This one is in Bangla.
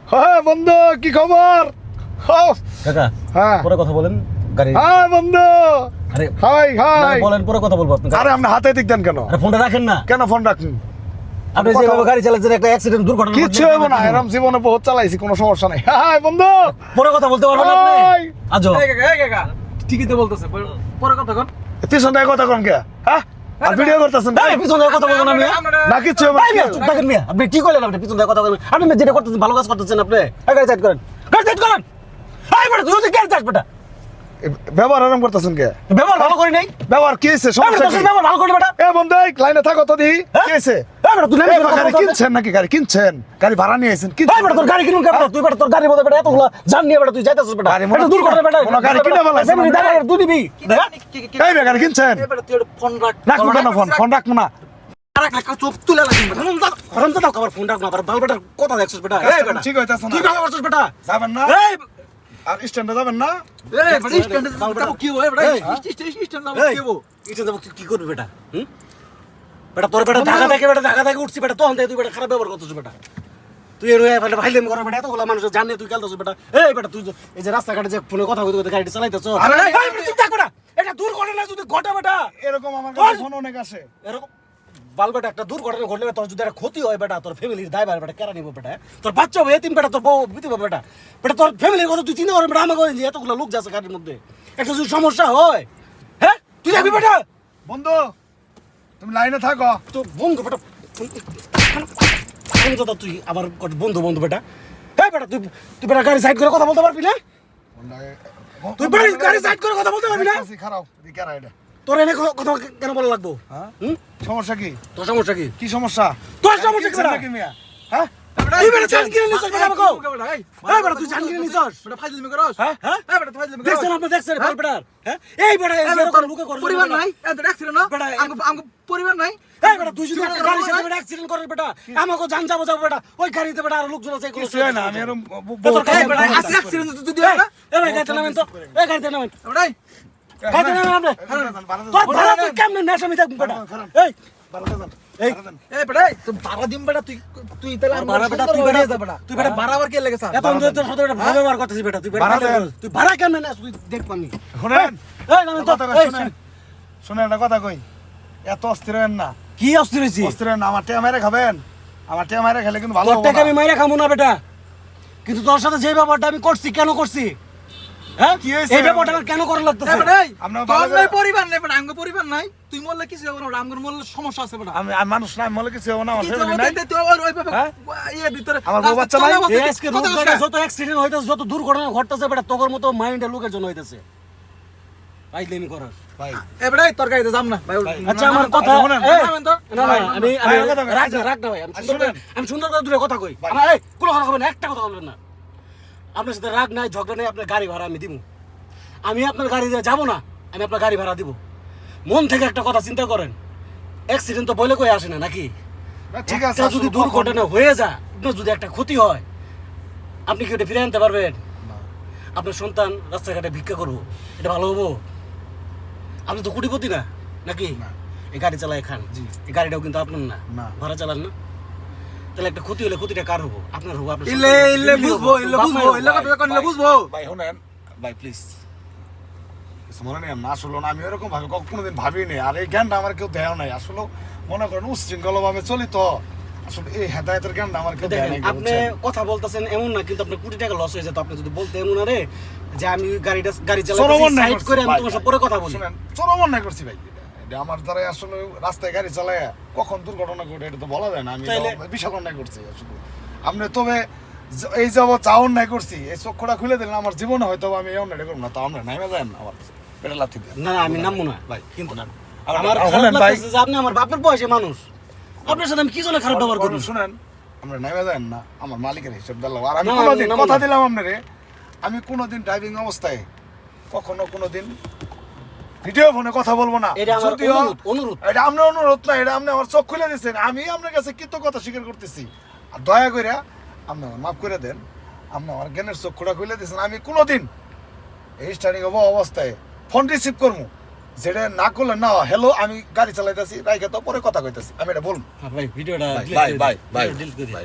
হ্যাঁ বন্ধু, কি খবর? কাকা হ্যাঁ পরে কথা বলেন গাড়ি। হ্যাঁ বন্ধু, আরে হাই হাই। বলেন পরে কথা বলবো আপনি। আরে আপনি হাতে দিক দেন কেন? আরে ফোনটা রাখেন না। কেন ফোন রাখুন? আপনি যেভাবে গাড়ি চালাচ্ছেন একটা অ্যাক্সিডেন্ট দুর্ঘটনা কিচ্ছু হবে না, এরকম জীবনে বহুত চালাইছি, কোনো সমস্যা নাই। হাই বন্ধু, পরে কথা বলতে পারবেন আপনি। হাই। আজো ঠিকই তো বলতেছে, পরে কথা কন। পিছন থেকে কথা কম কে? হ্যাঁ আর ভিডিও করতেছেন এই পিছন থেকে কথা বলবো না আমি। না কিচ্ছু হবে ভাই চুপ থাকেন মিয়া। আপনি কি কইলেন? আপনি পিছন থেকে কথা বলবেন। আপনি যেটা করতেছেন ভালো কাজ করতেছেন আপনি। গাড়ি সাইড করেন, গাড়ি সাইড করেন। এই বেটা তুই গাড়ি চাস বেটা। ব্যবহার আরাম করতেছেন কে? ব্যবহার ভালো করি নাই। ব্যবহার কি হয়েছে? সমস্যা কি? ব্যবহার ভালো করি বেটা। এ বন্ধু, এই লাইনে থাকো তো দি। কি হয়েছে? এই বেটা তুই এই গাড়ি কিনছেন নাকি? গাড়ি কিনছেন? গাড়ি ভাড়া নিয়ে আইছেন? এই বেটা তোর গাড়ি কিনুন কে বেটা? তুই বেটা তোর গাড়ির মধ্যে বেটা এতগুলা জান নিয়ে বেটা তুই যাইতাছিস বেটা। গাড়ি মনে- এটা দূর করে বেটা। মনে গাড়ি কিনে ফেলাইছেন ফ্যামিলি আপনি? দাঁড়া তুই দিবি। এই বে গাড়ি কিনছেন? এবারে তুই একটা ফোন রাখ। রাখবো কেন ফোন? ফোন রাখবো না। রাখ, চোখ তুলে লাগবে। হরম তো দাও আমার ফোন রাখ না। আবার বাল বেটার কথা দেখছিস বেটা। এই বেটা ঠিক হইতাছে তুই না। ভালো করছিস বেটা। যাবেন না? এই আর স্ট্যান্ডে যাবেন না? এই বড় স্ট্যান্ডে যাবো কি হবে বড়? এই। স্ট্যান্ড যাবো এই কি হবে? এটা যাবো কি করবি বেটা? হুম বেটা তোর বেটা ঢাকা থেকে বেটা ঢাকা থেকে উঠছি বেটা তখন থেকে তুই বেটা খারাপ ব্যবহার করছিস বেটা। তুই এর হয়ে ফেলে ভাইলেম করা বেটা এতগুলা মানুষ জানে তুই খেলতেছিস বেটা। এই বেটা তুই এই যে রাস্তাঘাটে যে ফোনে কথা কইতে কইতে গাড়ি চালাইতেছ। আরে, এই বেটা তুই দেখ বেটা এটা দূর করে না যদি ঘটে বেটা। এরকম আমার কাছে ফোন অনেক আসে। এরকম বাল বেটা একটা দুর্ঘটনা ঘটলে তোর যদি একটা ক্ষতি হয় বেটা তোর ফ্যামিলির দায়ভার বেটা কেরা নিব বেটা? তোর বাচ্চা হবে এতিম বেটা তোর বউ বিধি হবে বেটা। বেটা তোর ফ্যামিলির কথা তুই চিন্তা করবি বেটা। আমাকে যে এতগুলো লোক যাচ্ছে গাড়ির মধ্যে একটা যদি সমস্যা হয় হ্যাঁ তুই যাবি বেটা? বন্ধু, তুমি লাইনে থাকো। তো বন্ধু বেটা বন্ধু দাদা তুই আবার বন্ধু বন্ধু বেটা। হ্যাঁ বেটা তুই তুই বেটা গাড়ি সাইড করে কথা বলতে পারবি না? তুই বেটা গাড়ি সাইড করে কথা বলতে পারবি না? খারাপ দিকে আর এটা। তোর এনে কথা কেন বলা লাগবো? হ্যাঁ? হুম সমস্যা কি? তোর সমস্যা কি? কি সমস্যা? তোর সমস্যা কি বেটা? নাকি মিয়া? হ্যাঁ? এই বেটা জান কিনে নিছস বেটা আমাকে? এই বেটা তুই জান কিনে নিছস? বেটা ফাইজলামি করস? হ্যাঁ হ্যাঁ এই বেটা ফাইজলামি করস? দেখছেন আপনি দেখছেন বাল বেটার হ্যাঁ এই বেটা এই এরকম লুকে করে পরিবার নাই? এত অ্যাক্সিডেন্ট না? বেটা, আমগো পরিবার নাই? এই বেটা তুই যদি একটা গাড়ির সাথে বেটা অ্যাক্সিডেন্ট করিস বেটা আমাকে জান যাবো বেটা ওই গাড়িতে বেটা আর লোকজন আছে এগুলো কিছু হয় না, আমি এরকম তোর এই গাড়ি বেটা বেটা আজকে অ্যাক্সিডেন্ট তুই দিও না? এই ভাই গাড়িতে নামেন তো এই গাড়িতে নামেন বেটা গাড়িতে নামেন আপনি তোর ভাড়া তুই কেমনে নেশামি থাকবি বেটা এই এই এই বেটা তুই ভাড়া দিম বেটা তুই তাহলে আর ভাড়া বেটা তুই বেটা তুই বেটা ভাড়া আবার কে লেগে স্যার? এত অন্তত তোর সাথে একটা ভালো ব্যবহার করতেছিস বেটা তুই বেটা ভাড়া দেন। তুই ভাড়া কেমনে নেস তুই দেখ পানি শুনেন, এই নামেন তো কথা কই, এই, শুনেন। শুনেন একটা কথা কই, এত অস্থির হয়েন না। কি অস্থির হইছি অস্থির হয়েন না, আমার টেয়া মেরে খাবেন। আমার টেয়া মেরে খেলে কিন্তু ভালো তোর হবে টাকা না। আমি মাইরা খামু না বেটা কিন্তু তোর সাথে যে ব্যাপারটা আমি করছি কেন করছি হ্যাঁ কি হয়েছে? এই ব্যাপারটা আমার কেন করা লাগতেছে এই বেটা আপনার তোর ভালো নাই করে- পরিবার নাই বেটা আমগো পরিবার নাই তুই মরলে কিছু হবে না আমগো মরলে সমস্যা আছে বেটা আমি মানুষ না, আমি মনে কিছু হবো না, আমার কিছু family হবে নাই। না, তুই ওই ভাবে হ্যাঁ? ইয়ে ভিতরে আমার বউ বাচ্চা নাই? এই আজকে রোড জায়গায় যত অ্যাক্সিডেন্ট হইতাছে যত দুর্ঘটনা ঘটতেছে বেটা তোর মতো মাইন্ডে লোকের জন্য হইতাছে পাইলেমি করাস ভাই, এ বেটা তোর গাড়িতে যাম না ভাই আচ্ছা আমার কথা শুনেন, এই, নামেন তো। না না আমি ভাই, আমার কথা কই। রাখ না ভাই আমি আচ্ছা, সুন্দর করে- শুনেন। আমি সুন্দর করে দূরে কথা কই ভাই। আমার এই কোনো কথা বলবেন না, একটা কথা বলবেন না আপনার সাথে রাগ নাই ঝগড়া নাই আপনার গাড়ি ভাড়া আমি দিব আমি আপনার গাড়ি দিয়ে যাবো না আমি আপনার গাড়ি ভাড়া দিব মন থেকে একটা কথা চিন্তা করেন অ্যাক্সিডেন্ট তো বলে কই আসে না নাকি না, ঠিক আছে, একটা যদি আসলে দুর্ঘটনা হয়ে যায় আপনার যদি একটা ক্ষতি হয় আপনি কি ওটা ফিরে আনতে পারবেন না। আপনার সন্তান রাস্তাঘাটে ভিক্ষা করবো এটা ভালো হবো আপনি তো কোটিপতি না নাকি না। এই গাড়ি চালায় খান জি। এই গাড়িটাও কিন্তু আপনার না না। ভাড়া চালান না তাহলে একটা ক্ষতি হলে ক্ষতিটা কার হবো আপনার হবো আপনার ইলে সন্তানের হবো, ইলে ফ্যামিলির বুঝবো হবো, ইলে বাপ বুঝবো মায়ের ইলে হবো। কথা কইলে বুঝবো ভাই শুনেন, ভাই প্লিজ কিছু মনে নেই না, আসলে না আমি এরকম ভাবে কোনোদিন ভাবিনি। আর এই জ্ঞানটা আমার কেউ দেয় নাই। আসলে মনে করেন উশৃঙ্খল ভাবে চলি তো, আসলে এই হেদায়তের জ্ঞানটা আমার কেউ দেয় দেখেন নাই। আপনি কথা বলতেছেন এমন না কিন্তু আপনার কোটি টাকা লস হয়ে যেত আপনি যদি বলতে এমন আরে যে আমি গাড়ি চালাচ্ছি সাইড করে আমি তোমার সাথে পরে কথা বলি শুনেন, চরম অন্যায় করছি ভাই। এটা আমার দ্বারা আসলে রাস্তায় গাড়ি চালায় কখন দুর্ঘটনা ঘটে এটা তো বলা যায় না। আমি তাইলে- তো বিশাল অন্যায় করছি আসলে। আপনি তবে এই যাব চা অন্যায় করছি, এই চক্ষুটা খুলে দিলেন আমার জীবনে হয়তো আমি এই অন্যায়টা করবো না। তা আমরা নাইমা যায় না আমার পেটে লাথি দিয়ে। না না, আমি নামবো না ভাই কিন্তু শুনেন, আমার খারাপ শুনেন ভাই, লাগতেছে যে আপনি আমার বাপের বয়সী মানুষ আপনার সাথে আমি কি জন্য খারাপ ব্যবহার করি শুনেন, আমরা নাইমা যায় না, আমার মালিকের হিসেব দিলাম। আর আমি না, কোনোদিন নামবো কথা না। দিলাম আপনারে, আমি কোনোদিন ড্রাইভিং অবস্থায় কখনো কোনোদিন ভিডিও ফোনে কথা বলবো না। এটা আমার যদিও অনুরোধ এটা আপনার অনুরোধ না, এটা আপনি আমার চোখ খুলে দিচ্ছেন। আমি আপনার কাছে কৃতজ্ঞতা স্বীকার করতেছি। আর দয়া করে আপনি আমার মাফ করে দেন। আপনি আমার জ্ঞানের চক্ষুটা খুলে দিচ্ছেন। আমি কোনোদিন এই স্টার্টিং অবস্থায় ফোন রিসিভ করবো, যেটা না করলে না হ্যালো আমি গাড়ি চালাইতেছি রাইখে তো পরে কথা কইতেছি, আমি এটা বলবো। ভাই ভিডিওটা ভাই, ভাই, ভাই, ডিলিট করে দিন। ভাই,